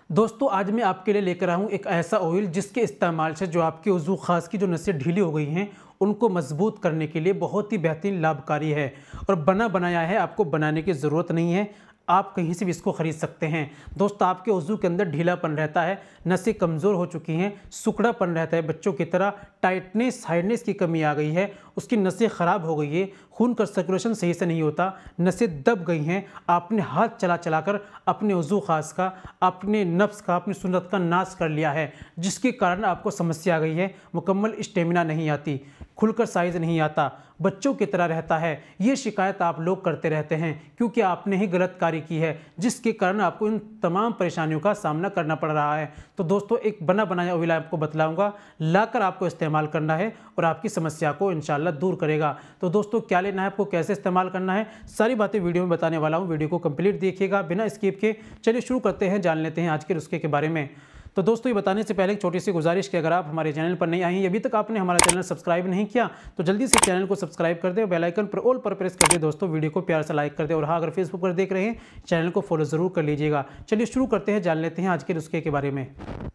दोस्तों आज मैं आपके लिए लेकर आया हूँ एक ऐसा ऑयल जिसके इस्तेमाल से जो आपकी उज़ू ख़ास की जो नसें ढीली हो गई हैं उनको मजबूत करने के लिए बहुत ही बेहतरीन लाभकारी है और बना बनाया है। आपको बनाने की ज़रूरत नहीं है, आप कहीं से भी इसको ख़रीद सकते हैं। दोस्तों आपके उज़ू के अंदर ढीलापन रहता है, नसें कमज़ोर हो चुकी हैं, सिकुड़ापन रहता है, बच्चों की तरह टाइटनेस हार्डनेस की कमी आ गई है, उसकी नसें ख़राब हो गई है, खून का सर्कुलेशन सही से नहीं होता, नसें दब गई हैं। आपने हाथ चला चला कर अपने उज़ू ख़ास का, अपने नफ्स का, अपनी सुन्नत का नाश कर लिया है, जिसके कारण आपको समस्या आ गई है। मुकम्मल स्टेमिना नहीं आती, खुलकर साइज़ नहीं आता, बच्चों की तरह रहता है। ये शिकायत आप लोग करते रहते हैं क्योंकि आपने ही गलत कार्य की है, जिसके कारण आपको इन तमाम परेशानियों का सामना करना पड़ रहा है। तो दोस्तों एक बना बनाया ऑयल आपको बतलाऊंगा, लाकर आपको इस्तेमाल करना है और आपकी समस्या को इंशाल्लाह दूर करेगा। तो दोस्तों क्या लेना है, आपको कैसे इस्तेमाल करना है, सारी बातें वीडियो में बताने वाला हूँ। वीडियो को कंप्लीट देखिएगा बिना स्किप के। चलिए शुरू करते हैं, जान लेते हैं आज के नुस्खे के बारे में। तो दोस्तों ये बताने से पहले एक छोटी सी गुजारिश कि अगर आप हमारे चैनल पर नए आए हैं, अभी तक आपने हमारा चैनल सब्सक्राइब नहीं किया तो जल्दी से चैनल को सब्सक्राइब कर दें और बेल आइकन पर ऑल पर प्रेस कर दें। दोस्तों वीडियो को प्यार से लाइक कर दें और हाँ अगर फेसबुक पर देख रहे हैं चैनल को फॉलो ज़रूर कर लीजिएगा। चलिए शुरू करते हैं, जान लेते हैं आज के नुस्खे के बारे में।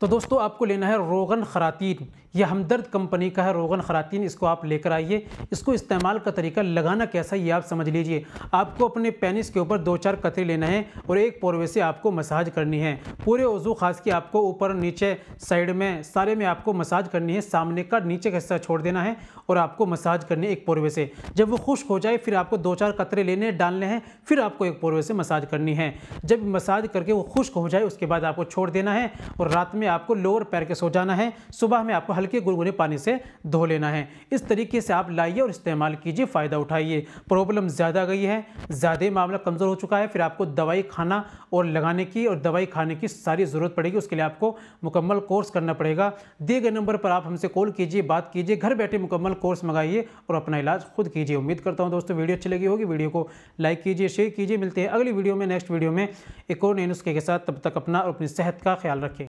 तो दोस्तों आपको लेना है रोगन खरातीन, यह हमदर्द कंपनी का है रोगन खरातीन। इसको आप लेकर आइए। इसको इस्तेमाल का तरीका, लगाना कैसा ये आप समझ लीजिए। आपको अपने पेनिस के ऊपर 2-4 कतरे लेना है और एक पोरवे से आपको मसाज करनी है। पूरे उज़ू ख़ास की आपको ऊपर नीचे साइड में सारे में आपको मसाज करनी है। सामने का नीचे का हिस्सा छोड़ देना है और आपको मसाज करनी है एक पोरवे से। जब वो खुश्क हो जाए फिर आपको 2-4 कतरे लेने डालने हैं, फिर आपको एक पोरवे से मसाज करनी है। जब मसाज करके वो खुश्क हो जाए उसके बाद आपको छोड़ देना है और रात में आपको लोअर पैर के सो जाना है। सुबह में आपको हल्के गुनगुने पानी से धो लेना है। इस तरीके से आप लाइए और इस्तेमाल कीजिए, फ़ायदा उठाइए। प्रॉब्लम ज़्यादा गई है, ज़्यादा मामला कमज़ोर हो चुका है, फिर आपको दवाई खाना और लगाने की और दवाई खाने की सारी ज़रूरत पड़ेगी। उसके लिए आपको मुकम्मल कोर्स करना पड़ेगा। दिए गए नंबर पर आप हमसे कॉल कीजिए, बात कीजिए, घर बैठे मुकम्मल कोर्स मंगाइए और अपना इलाज खुद कीजिए। उम्मीद करता हूं दोस्तों वीडियो अच्छी लगी होगी। वीडियो को लाइक कीजिए, शेयर कीजिए। मिलते हैं अगली वीडियो में, नेक्स्ट वीडियो में एक और नए नुस्खे के साथ। तब तक अपना और अपनी सेहत का ख्याल रखें।